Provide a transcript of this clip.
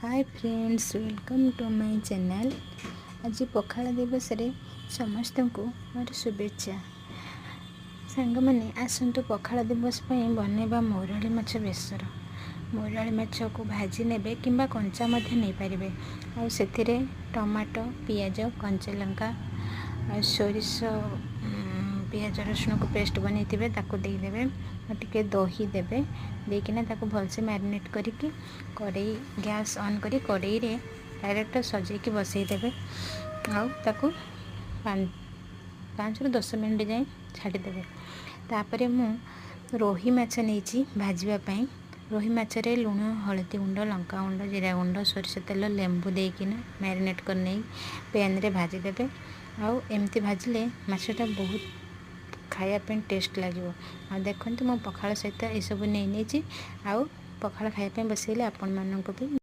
Hi friends, welcome to my channel. आज पखाल दिवस रे समस्त को मोर शुभेच्छा। सांग मैंने आसतु पखाल दिवस बनैबा मौराली माछ बेसर। मौराली माछ को भाजी नेबे किंबा कंचा मध्य नहीं पारे। आ सेथिरे टमाटो, पियाज, कंचा लंका, सोरिष, पियाज रसुण को पेस्ट बनै ताको देदेवे और टिके दही देवे। देकिना ताको भलसे मैरिनेट करके कड़ई गैस ऑन करी कड़ई रे डायरेक्ट सजेकी बसई देवे। आउ ताको 5 ରୁ 10 मिनट जाए छाड़ीदेवे। तापरे मु रोही माछ नहीं भाजवा पाई। रोही माछरे लुण, हलदी गुंड, लंका गुंड, जीरा गुंड, सोरिष तेल, लेंबू देकिना मैरिनेट कर नहीं पैन रे भाजीदेवे। आउ एमती भाजिले माछटा बहुत खायापी टेस्ट लगे। आ देखते मो पखाल सहित यू नहीं आउ पखाल खायापी बसैले आपण मानक भी